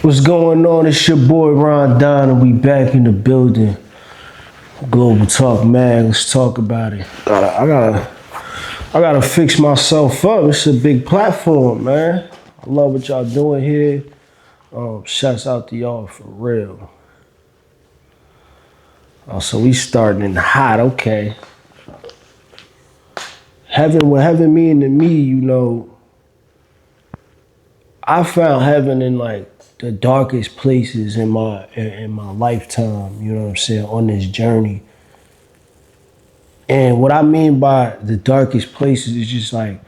What's going on? It's your boy Ron Don, and we back in the building. Global Talk Mag. Let's talk about it. I gotta fix myself up. It's a big platform, man. I love what y'all doing here. Shouts out to y'all for real. So we starting hot, okay. Heaven, what heaven mean to me, I found heaven in like the darkest places in my lifetime, you know what I'm saying, on this journey. And what I mean by the darkest places is just like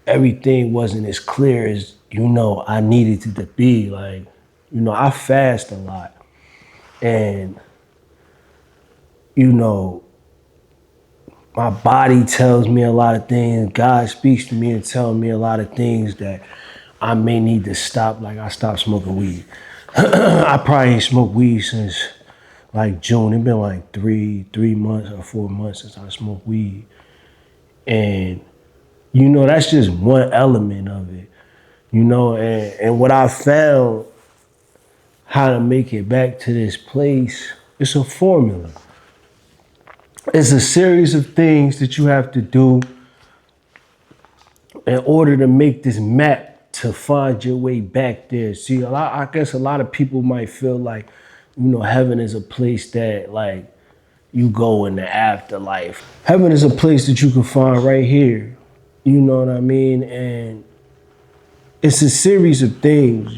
everything wasn't as clear as, I needed it to be. Like, I fast a lot. And, you know, my body tells me a lot of things. God speaks to me and tells me a lot of things that I may need to stop. Like I stopped smoking weed. I probably ain't smoked weed since like June. It's been like three months or 4 months since I smoked weed. And, that's just one element of it, and what I found how to make it back to this place, it's a formula. It's a series of things that you have to do in order to make this map to find your way back there. See, I guess a lot of people might feel like, heaven is a place that like you go in the afterlife. Heaven is a place that you can find right here. You know what I mean? And it's a series of things,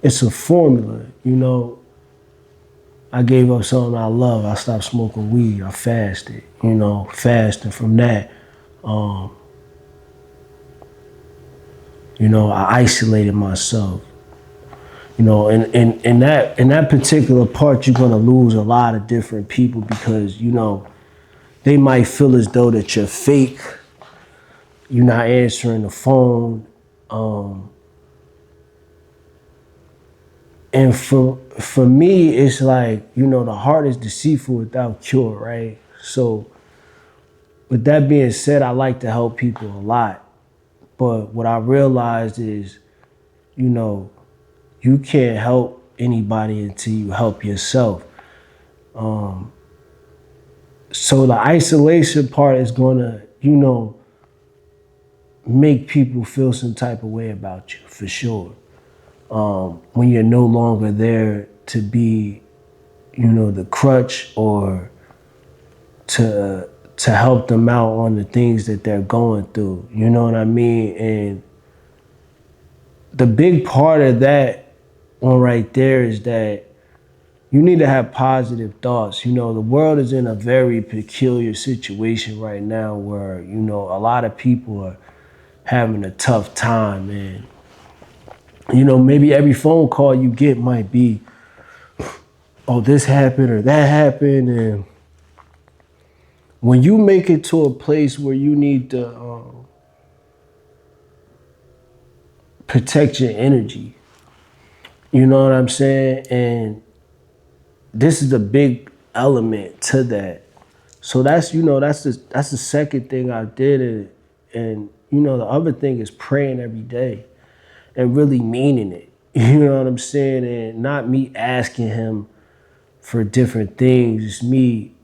it's a formula, I gave up something I love. I stopped smoking weed. I fasted, fasting from that. I isolated myself. In that particular part, you're gonna lose a lot of different people because, they might feel as though that you're fake. You're not answering the phone. And for me, it's like, the heart is deceitful without cure, right? So with that being said, I like to help people a lot. But what I realized is, you can't help anybody until you help yourself. So the isolation part is gonna, make people feel some type of way about you, for sure. When you're no longer there to be, the crutch or to help them out on the things that they're going through. You know what I mean? And the big part of that one right there is that you need to have positive thoughts. The world is in a very peculiar situation right now where, a lot of people are having a tough time, and maybe every phone call you get might be, oh, this happened or that happened. And when you make it to a place where you need to protect your energy, you know what I'm saying? And this is a big element to that. So that's the second thing I did. And the other thing is praying every day and really meaning it. You know what I'm saying? And not me asking him for different things. It's me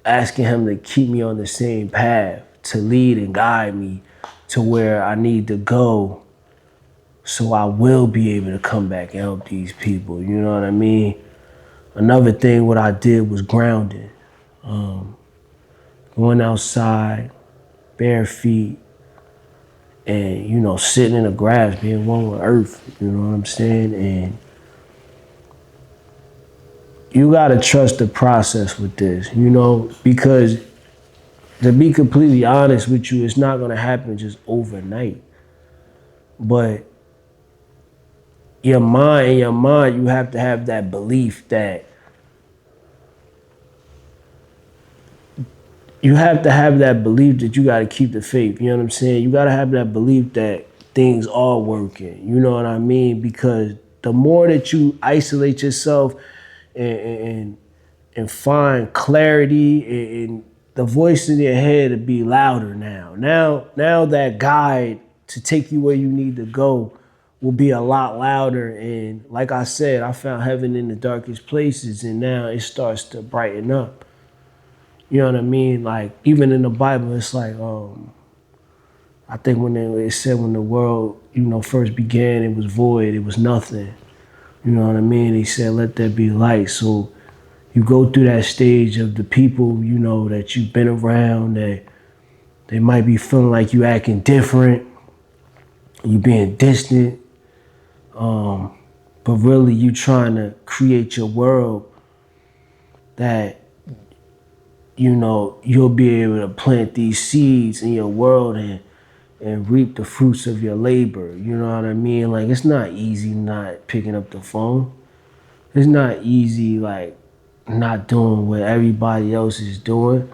asking him to keep me on the same path, to lead and guide me to where I need to go so I will be able to come back and help these people. You know what I mean? Another thing what I did was grounding. Going outside, bare feet, and, sitting in the grass, being one with earth. You know what I'm saying? And you gotta trust the process with this, because to be completely honest with you, it's not gonna happen just overnight. But in your mind, you have to have that belief that you gotta keep the faith. You know what I'm saying? You gotta have that belief that things are working. You know what I mean? Because the more that you isolate yourself and find clarity, and the voice in your head to be louder now. Now that guide to take you where you need to go will be a lot louder. And like I said, I found heaven in the darkest places, and now it starts to brighten up. You know what I mean? Like even in the Bible, it's like I think when it said when the world first began, it was void, it was nothing. You know what I mean? He said, "Let there be light." So you go through that stage of the people that you've been around that they might be feeling like you acting different, you being distant, but really you trying to create your world that you'll be able to plant these seeds in your world and reap the fruits of your labor. You know what I mean? Like it's not easy not picking up the phone. It's not easy like not doing what everybody else is doing.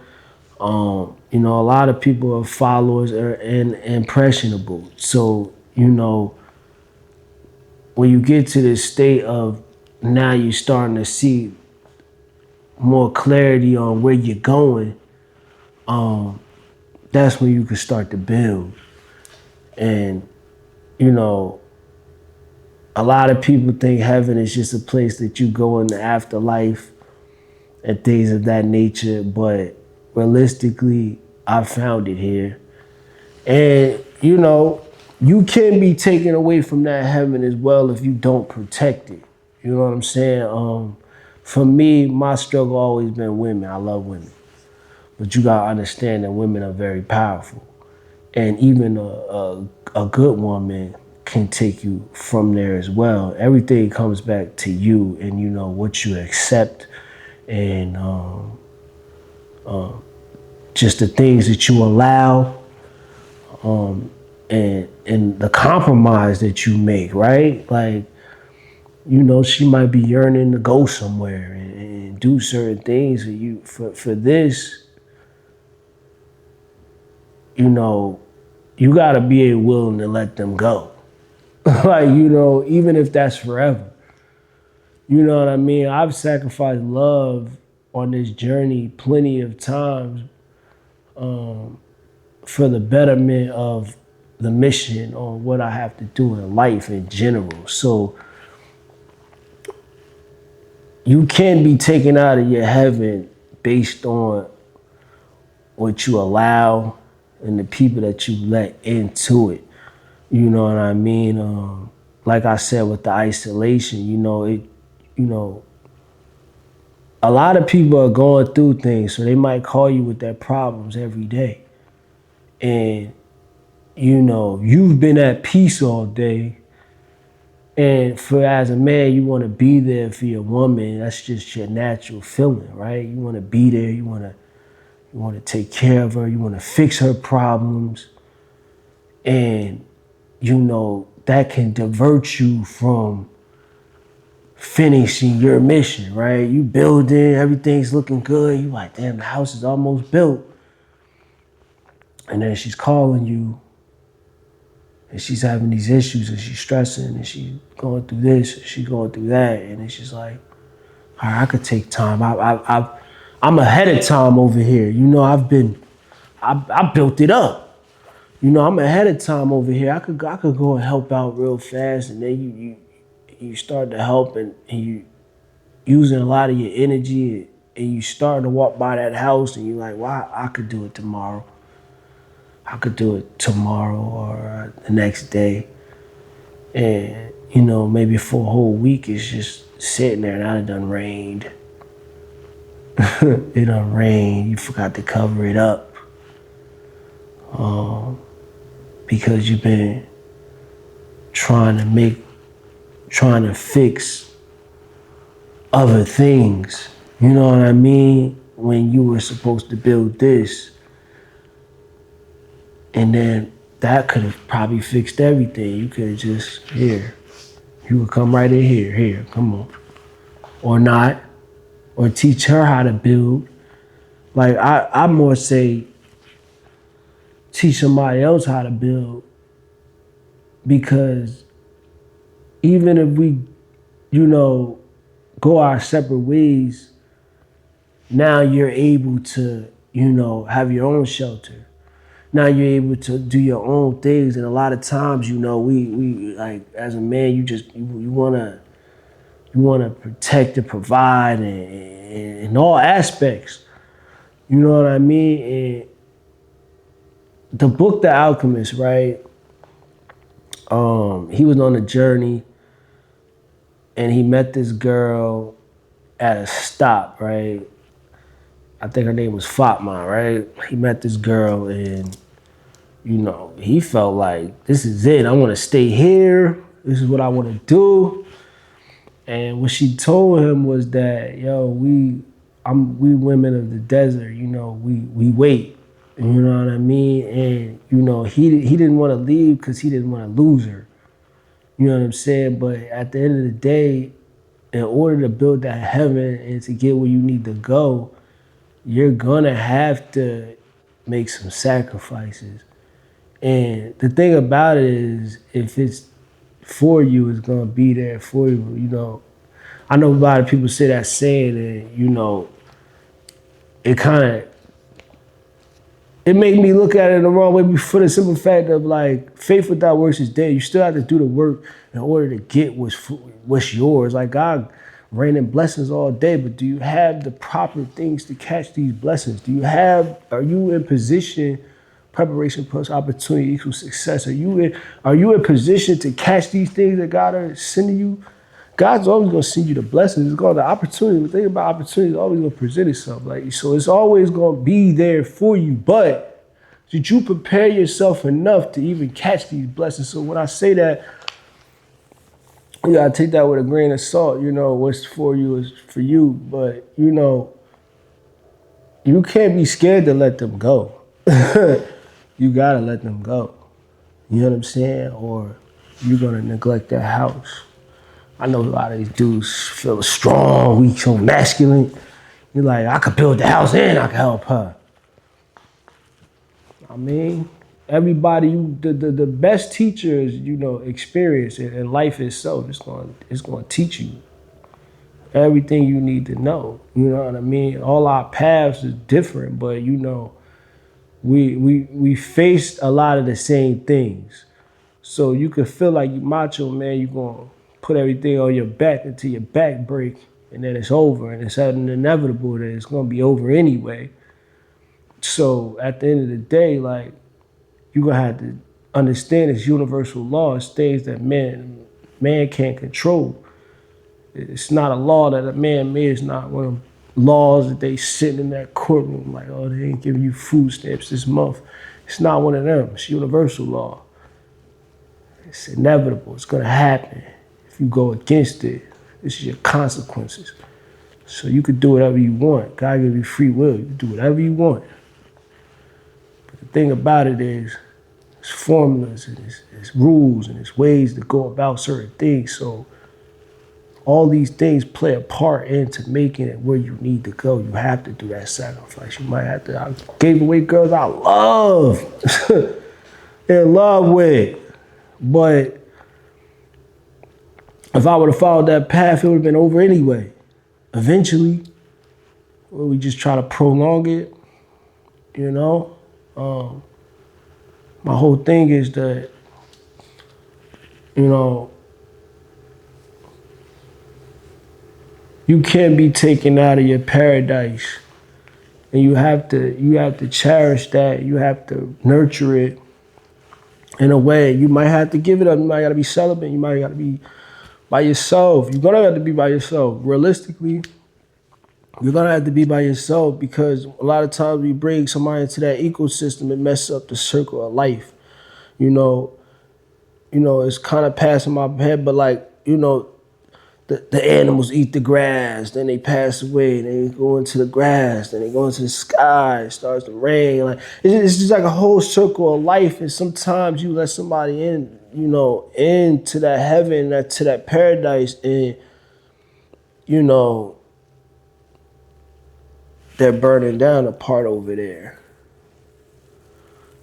A lot of people are followers and impressionable. So, when you get to this state of now you're starting to see more clarity on where you're going, that's when you can start to build. And, a lot of people think heaven is just a place that you go in the afterlife and things of that nature, but realistically, I found it here. And, you can be taken away from that heaven as well if you don't protect it. You know what I'm saying? For me, my struggle always been women. I love women. But you gotta understand that women are very powerful. And even a good woman can take you from there as well. Everything comes back to you and what you accept and just the things that you allow, and the compromise that you make, right? Like, she might be yearning to go somewhere and do certain things. And for this, you gotta be willing to let them go. Like, even if that's forever. You know what I mean? I've sacrificed love on this journey plenty of times for the betterment of the mission on what I have to do in life in general. So you can be taken out of your heaven based on what you allow and the people that you let into it. You know what I mean? Like I said with the isolation, a lot of people are going through things, so they might call you with their problems every day. And, you've been at peace all day. And as a man, you want to be there for your woman. That's just your natural feeling, right? You want to be there. You want to take care of her. You want to fix her problems. And, that can divert you from finishing your mission, right? You building, everything's looking good. You like, damn, the house is almost built. And then she's calling you and she's having these issues and she's stressing and she's going through this and she's going through that. And it's just like, all right, I could take time. I'm ahead of time over here. I built it up. I'm ahead of time over here. I could go and help out real fast. And then you start to help and you using a lot of your energy and you start to walk by that house and you're like, wow, I could do it tomorrow. I could do it tomorrow or the next day. And, maybe for a whole week it's just sitting there. Now it done rained. It done rained. You forgot to cover it up. Because you've been trying to fix other things. You know what I mean? When you were supposed to build this. And then that could have probably fixed everything. You could have just, here. You would come right in here, come on. Or not. Or teach her how to build. Like, I more say, teach somebody else how to build. Because even if we, go our separate ways, now you're able to, have your own shelter. Now you're able to do your own things, and a lot of times, you know, we like as a man, you wanna protect and provide in all aspects. You know what I mean? And the book, The Alchemist, right? He was on a journey, and he met this girl at a stop, right? I think her name was Fatma, right? He met this girl, and you know, he felt like this is it. I want to stay here. This is what I want to do. And what she told him was that, yo, we women of the desert. You know, we wait. You know what I mean? And you know, he didn't want to leave because he didn't want to lose her. You know what I'm saying? But at the end of the day, in order to build that heaven and to get where you need to go, you're gonna have to make some sacrifices. And the thing about it is, if it's for you, it's gonna be there for you. You know, I know a lot of people say that saying, and you know, it kind of it made me look at it in the wrong way for the simple fact of like faith without works is dead. You still have to do the work in order to get what's yours. Like God raining blessings all day, but do you have the proper things to catch these blessings? Are you in position? Preparation plus opportunity equals success. Are you in position to catch these things that God is sending you? God's always gonna send you the blessings. It's called the opportunity. The thing about opportunity is always gonna present itself. Like so, it's always gonna be there for you. But did you prepare yourself enough to even catch these blessings? So when I say that, you gotta take that with a grain of salt. You know, what's for you is for you. But you know, you can't be scared to let them go. You gotta let them go. You know what I'm saying? Or you're gonna neglect that house. I know a lot of these dudes feel strong, weak, so masculine. You're like, I could build the house and I could help her. I mean, everybody, the best teacher is, you know, experience and life itself. It's gonna teach you everything you need to know. You know what I mean? All our paths is different, but you know, we faced a lot of the same things. So you could feel like you macho, man, you're gonna put everything on your back until your back break and then it's over and it's inevitable that it's gonna be over anyway. So at the end of the day, like you're gonna have to understand it's universal law, it's things that man can't control. It's not a law that a man made, it's not one of them laws that they sit in that courtroom like, oh, they ain't giving you food stamps this month. It's not one of them. It's universal law. It's inevitable. It's gonna happen. If you go against it, this is your consequences. So you could do whatever you want. God gives you free will. You can do whatever you want. But the thing about it is, it's formulas and it's rules and it's ways to go about certain things. So all these things play a part into making it where you need to go. You have to do that sacrifice. You might have to. I gave away girls I love, in love with, but if I would have followed that path, it would have been over anyway. Eventually, we just try to prolong it. You know, my whole thing is that, you know, you can't be taken out of your paradise, and you have to cherish that. You have to nurture it in a way. You might have to give it up. You might got to be celibate. You might got to be by yourself. You're gonna have to be by yourself. Realistically, you're gonna have to be by yourself because a lot of times we bring somebody into that ecosystem and mess up the circle of life. You know, it's kind of passing my head, but like, you know, the animals eat the grass, then they pass away, then they go into the grass, then they go into the sky, it starts to rain. Like it's just like a whole circle of life, and sometimes you let somebody in, you know, into that heaven, to that paradise, and you know, they're burning down a part over there.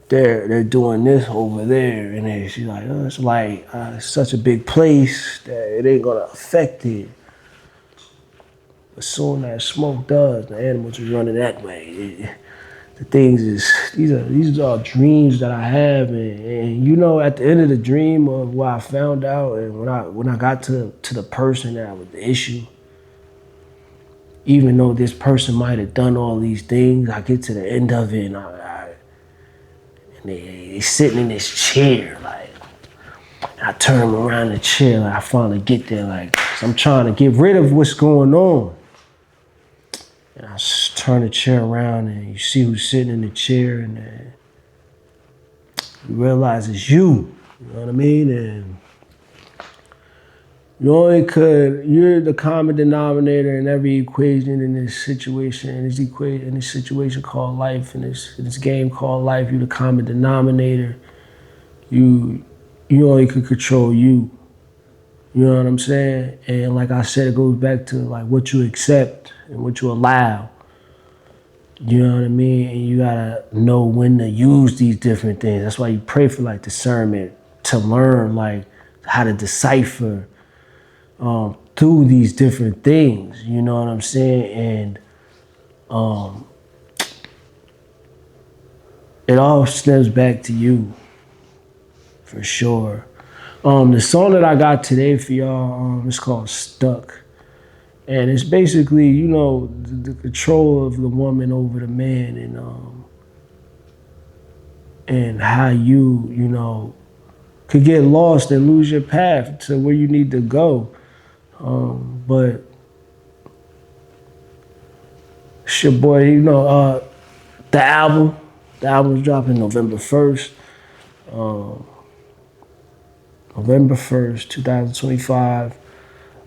They're doing this over there, and then she's like, oh, it's like it's such a big place that it ain't gonna affect it. But soon as smoke does, the animals are running that way. the things is these are dreams that I have, and you know, at the end of the dream of what I found out, and when I got to the person that was the issue, even though this person might have done all these things, I get to the end of it, and they sitting in this chair, like, and I turn them around the chair, like I finally get there, like, 'cause I'm trying to get rid of what's going on. And I turn the chair around, and you see who's sitting in the chair, and you realize it's you. You know what I mean? And you're the common denominator in every equation in this situation, in this situation called life, in this game called life. You're the common denominator. You only could control you. You know what I'm saying? And like I said, it goes back to like what you accept and what you allow. You know what I mean? And you gotta know when to use these different things. That's why you pray for like discernment to learn like how to decipher through these different things. You know what I'm saying? And it all stems back to you, for sure. The song that I got today for y'all, it's called Stuck. And it's basically, you know, the control of the woman over the man, and how you know, could get lost and lose your path to where you need to go. But it's your boy, you know, the album's dropping November 1st. November 1st, 2025.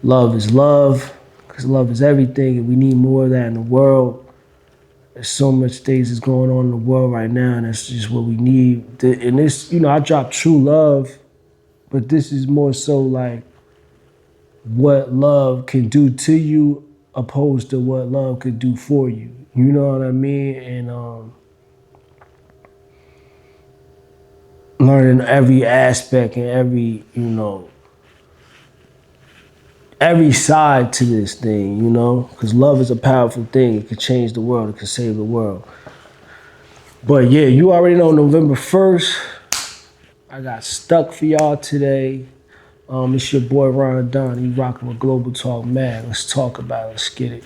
Love is love, because love is everything, and we need more of that in the world. There's so much things that's going on in the world right now, and that's just what we need. And this, you know, I dropped True Love, but this is more so like what love can do to you opposed to what love could do for you. You know what I mean? And learning every aspect and every, you know, every side to this thing, you know? Because love is a powerful thing. It could change the world. It could save the world. But yeah, you already know November 1st. I got Stuck for y'all today. It's your boy Ron Don. He rocking with Global Talk Mag. Let's talk about it. Let's get it.